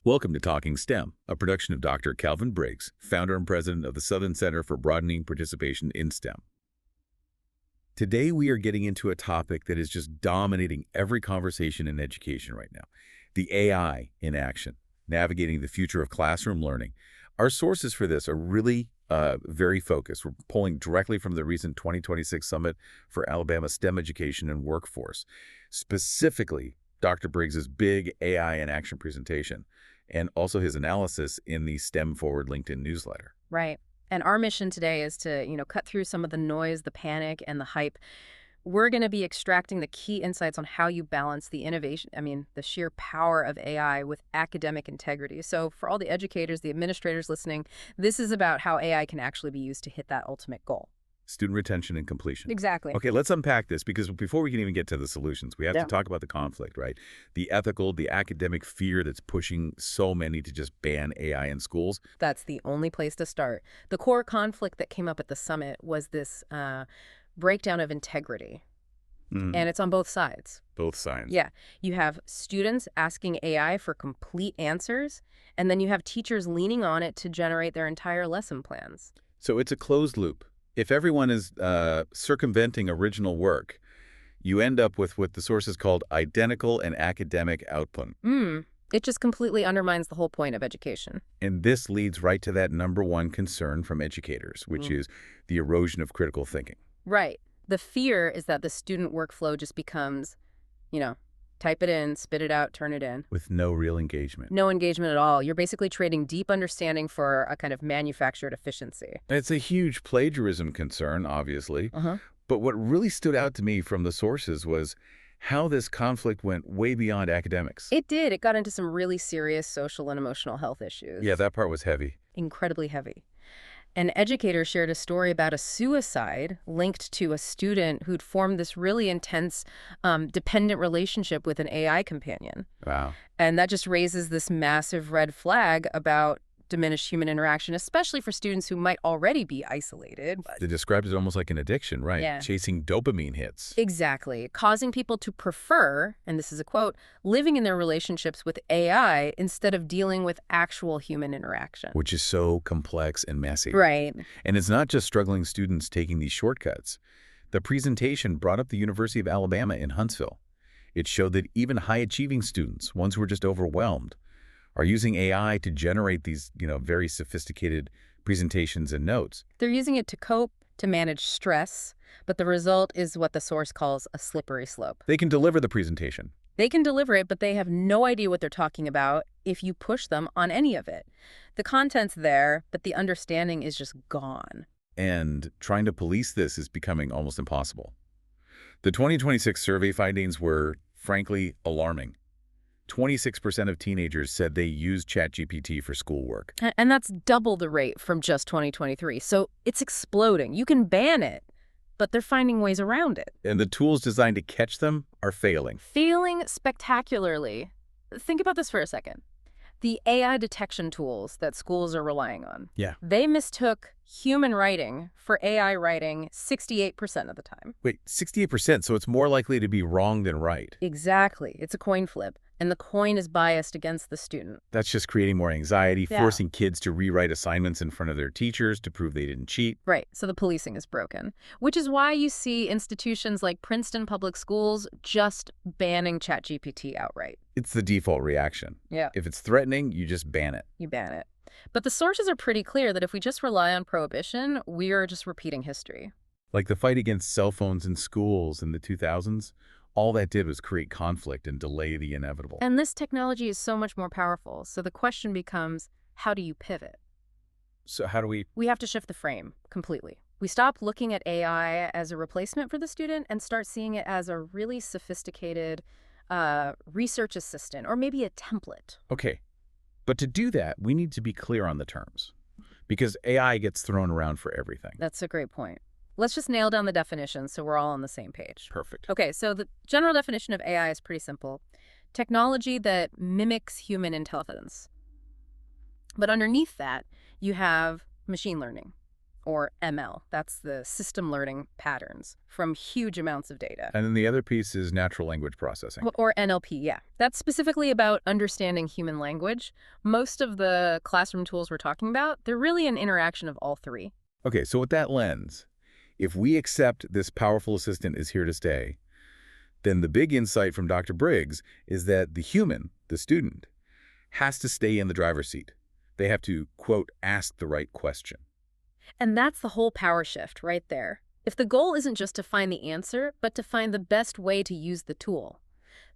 Welcome to Talking STEM, a production of Dr. Calvin Briggs, founder and president of the Southern Center for Broadening Participation in STEM. Today, we are getting into a topic that is just dominating every conversation in education right now, the AI in action, navigating the future of classroom learning. Our sources for this are really very focused. We're pulling directly from the recent 2026 Summit for Alabama STEM Education and Workforce, specifically Dr. Briggs's big AI in action presentation, and also his analysis in the STEM Forward LinkedIn newsletter. Right. And our mission today is to, cut through some of the noise, the panic, and the hype. We're going to be extracting the key insights on how you balance the innovation, the sheer power of AI with academic integrity. So for all the educators, the administrators listening, this is about how AI can actually be used to hit that ultimate goal. Student retention and completion. Exactly. Okay, let's unpack this, because before we can even get to the solutions, we have to talk about the conflict, right? The ethical, the academic fear that's pushing so many to just ban AI in schools. That's the only place to start. The core conflict that came up at the summit was this breakdown of integrity. And it's on both sides. Both sides. Yeah. You have students asking AI for complete answers, and then you have teachers leaning on it to generate their entire lesson plans. So it's a closed loop. If everyone is circumventing original work, you end up with what the sources called identical and academic output. It just completely undermines the whole point of education. And this leads right to that number one concern from educators, which is the erosion of critical thinking. Right. The fear is that the student workflow just becomes, type it in, spit it out, turn it in. With no real engagement. No engagement at all. You're basically trading deep understanding for a kind of manufactured efficiency. It's a huge plagiarism concern, obviously. But what really stood out to me from the sources was how this conflict went way beyond academics. It did. It got into some really serious social and emotional health issues. Yeah, that part was heavy. Incredibly heavy. An educator shared a story about a suicide linked to a student who'd formed this really intense, dependent relationship with an AI companion. Wow. And that just raises this massive red flag about diminished human interaction, especially for students who might already be isolated. They described it almost like an addiction, right? Yeah. Chasing dopamine hits. Exactly. Causing people to prefer, and this is a quote, living in their relationships with AI instead of dealing with actual human interaction. Which is so complex and messy. Right. And it's not just struggling students taking these shortcuts. The presentation brought up the University of Alabama in Huntsville. It showed that even high-achieving students, ones who are just overwhelmed, are using AI to generate these, very sophisticated presentations and notes. They're using it to cope, to manage stress, but the result is what the source calls a slippery slope. They can deliver the presentation. They can deliver it, but they have no idea what they're talking about if you push them on any of it. The content's there, but the understanding is just gone. And trying to police this is becoming almost impossible. The 2026 survey findings were, frankly, alarming. 26% of teenagers said they use ChatGPT for schoolwork. And that's double the rate from just 2023. So it's exploding. You can ban it, but they're finding ways around it. And the tools designed to catch them are failing. Failing spectacularly. Think about this for a second. The AI detection tools that schools are relying on. Yeah. They mistook human writing for AI writing 68% of the time. Wait, 68%, so it's more likely to be wrong than right. Exactly. It's a coin flip. And the coin is biased against the student. That's just creating more anxiety, Yeah. forcing kids to rewrite assignments in front of their teachers to prove they didn't cheat. Right. So the policing is broken, which is why you see institutions like Princeton Public Schools just banning ChatGPT outright. It's the default reaction. Yeah. If it's threatening, you just ban it. You ban it. But the sources are pretty clear that if we just rely on prohibition, we are just repeating history. Like the fight against cell phones in schools in the 2000s, all that did was create conflict and delay the inevitable. And this technology is so much more powerful. So the question becomes, how do you pivot? So how do we... We have to shift the frame completely. We stop looking at AI as a replacement for the student and start seeing it as a really sophisticated research assistant, or maybe a template. Okay, but to do that, we need to be clear on the terms, because AI gets thrown around for everything. That's a great point. Let's just nail down the definition so we're all on the same page. Perfect. Okay, so the general definition of AI is pretty simple. Technology that mimics human intelligence. But underneath that, you have machine learning. or ML. That's the system learning patterns from huge amounts of data. And then the other piece is natural language processing. Or NLP, yeah. That's specifically about understanding human language. Most of the classroom tools we're talking about, they're really an interaction of all three. Okay, so with that lens, if we accept this powerful assistant is here to stay, then the big insight from Dr. Briggs is that the human, the student, has to stay in the driver's seat. They have to, quote, ask the right question. And that's the whole power shift right there. If the goal isn't just to find the answer, but to find the best way to use the tool,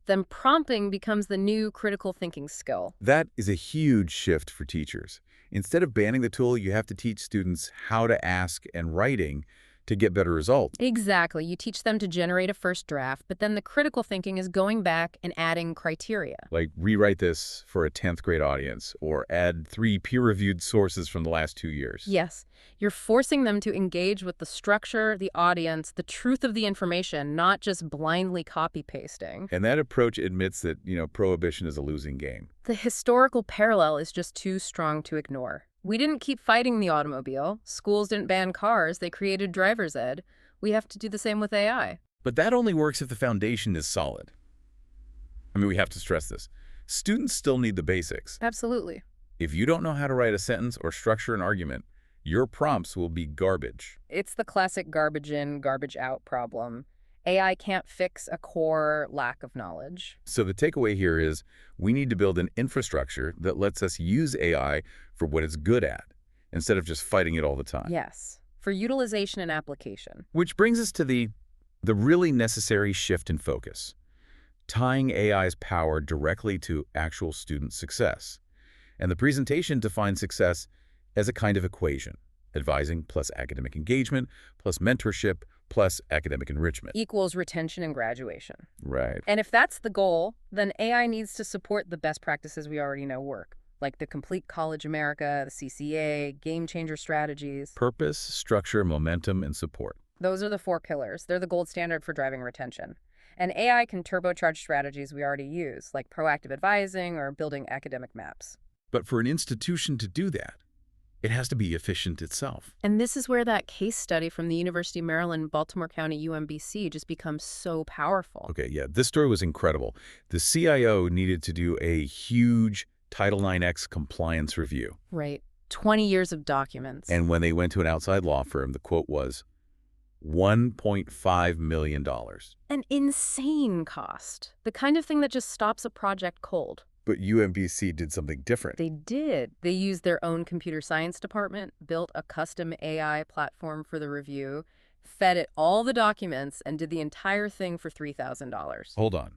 then prompting becomes the new critical thinking skill. That is a huge shift for teachers. Instead of banning the tool, you have to teach students how to ask and writing to get better results. Exactly. You teach them to generate a first draft, but then the critical thinking is going back and adding criteria. Like rewrite this for a 10th grade audience or add 3 peer-reviewed sources from the last 2 years. Yes, you're forcing them to engage with the structure, the audience, the truth of the information, not just blindly copy-pasting. And that approach admits that, prohibition is a losing game. The historical parallel is just too strong to ignore. We didn't keep fighting the automobile. Schools didn't ban cars. They created driver's ed. We have to do the same with AI. But that only works if the foundation is solid. We have to stress this. Students still need the basics. Absolutely. If you don't know how to write a sentence or structure an argument, your prompts will be garbage. It's the classic garbage in, garbage out problem. AI can't fix a core lack of knowledge. So the takeaway here is we need to build an infrastructure that lets us use AI for what it's good at, instead of just fighting it all the time. Yes, for utilization and application. Which brings us to the really necessary shift in focus, tying AI's power directly to actual student success. And the presentation defines success as a kind of equation: advising plus academic engagement plus mentorship plus academic enrichment Equals retention and graduation. Right. And if that's the goal, then AI needs to support the best practices we already know work, like the Complete College America, the CCA, game changer strategies. Purpose, structure, momentum, and support. Those are the 4 pillars. They're the gold standard for driving retention. And AI can turbocharge strategies we already use, like proactive advising or building academic maps. But for an institution to do that, it has to be efficient itself. And this is where that case study from the University of Maryland, Baltimore County, UMBC just becomes so powerful. Okay, yeah, this story was incredible. The CIO needed to do a huge Title IX compliance review. Right. 20 years of documents. And when they went to an outside law firm, the quote was $1.5 million. An insane cost. The kind of thing that just stops a project cold. But UMBC did something different. They did. They used their own computer science department, built a custom AI platform for the review, fed it all the documents, and did the entire thing for $3,000. Hold on.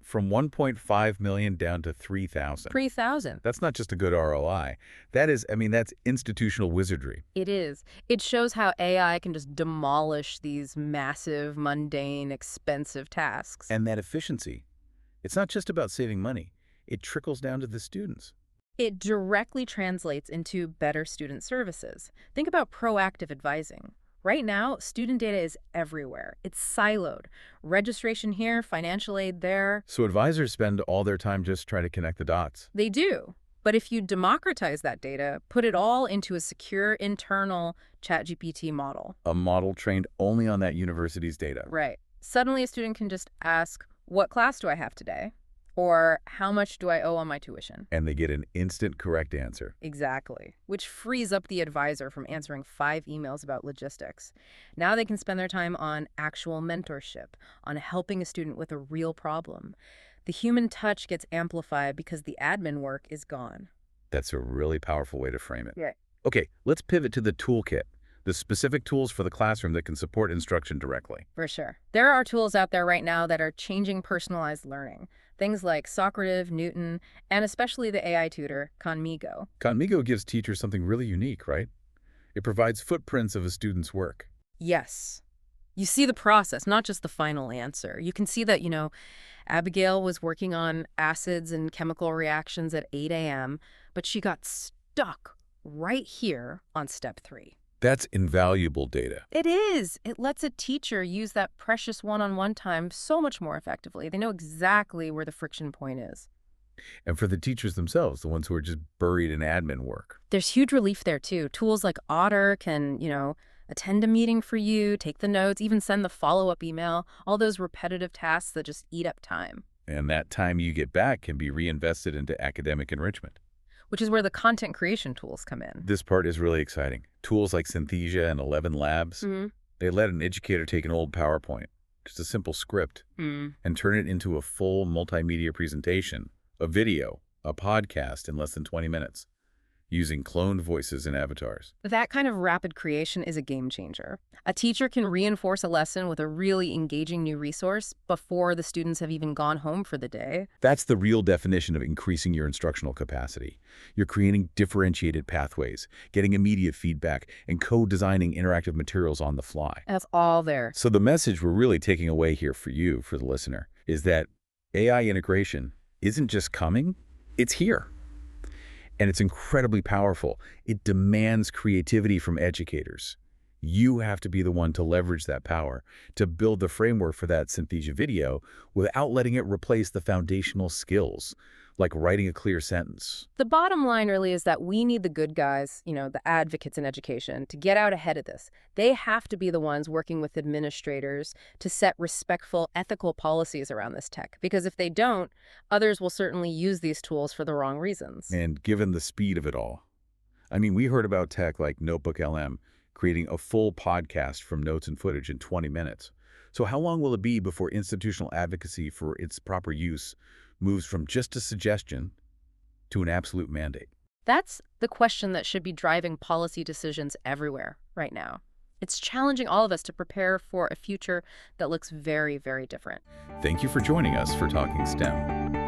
From $1.5 million down to $3,000. $3,000. That's not just a good ROI. That's institutional wizardry. It is. It shows how AI can just demolish these massive, mundane, expensive tasks. And that efficiency, it's not just about saving money. It trickles down to the students. It directly translates into better student services. Think about proactive advising. Right now, student data is everywhere. It's siloed. Registration here, financial aid there. So advisors spend all their time just trying to connect the dots. They do. But if you democratize that data, put it all into a secure internal ChatGPT model. A model trained only on that university's data. Right. Suddenly a student can just ask, what class do I have today? Or how much do I owe on my tuition? And they get an instant correct answer. Exactly. Which frees up the advisor from answering 5 emails about logistics. Now they can spend their time on actual mentorship, on helping a student with a real problem. The human touch gets amplified because the admin work is gone. That's a really powerful way to frame it. Yeah. Okay, let's pivot to the toolkit, the specific tools for the classroom that can support instruction directly. For sure. There are tools out there right now that are changing personalized learning. Things like Socrative, Newton, and especially the AI tutor, Conmigo. Conmigo gives teachers something really unique, right? It provides footprints of a student's work. Yes. You see the process, not just the final answer. You can see that, Abigail was working on acids and chemical reactions at 8 a.m., but she got stuck right here on step 3. That's invaluable data. It is. It lets a teacher use that precious one-on-one time so much more effectively. They know exactly where the friction point is. And for the teachers themselves, the ones who are just buried in admin work. There's huge relief there, too. Tools like Otter can, attend a meeting for you, take the notes, even send the follow-up email, all those repetitive tasks that just eat up time. And that time you get back can be reinvested into academic enrichment. Which is where the content creation tools come in. This part is really exciting. Tools like Synthesia and 11 Labs, they let an educator take an old PowerPoint, just a simple script, and turn it into a full multimedia presentation, a video, a podcast in less than 20 minutes, using cloned voices and avatars. That kind of rapid creation is a game changer. A teacher can reinforce a lesson with a really engaging new resource before the students have even gone home for the day. That's the real definition of increasing your instructional capacity. You're creating differentiated pathways, getting immediate feedback, and co-designing interactive materials on the fly. That's all there. So the message we're really taking away here for you, for the listener, is that AI integration isn't just coming, it's here. And it's incredibly powerful. It demands creativity from educators. You have to be the one to leverage that power, to build the framework for that Synthesia video without letting it replace the foundational skills, like writing a clear sentence. The bottom line really is that we need the good guys, the advocates in education, to get out ahead of this. They have to be the ones working with administrators to set respectful, ethical policies around this tech. Because if they don't, others will certainly use these tools for the wrong reasons. And given the speed of it all, I mean, we heard about tech like Notebook LM creating a full podcast from notes and footage in 20 minutes. So how long will it be before institutional advocacy for its proper use moves from just a suggestion to an absolute mandate? That's the question that should be driving policy decisions everywhere right now. It's challenging all of us to prepare for a future that looks very, very different. Thank you for joining us for Talking STEM.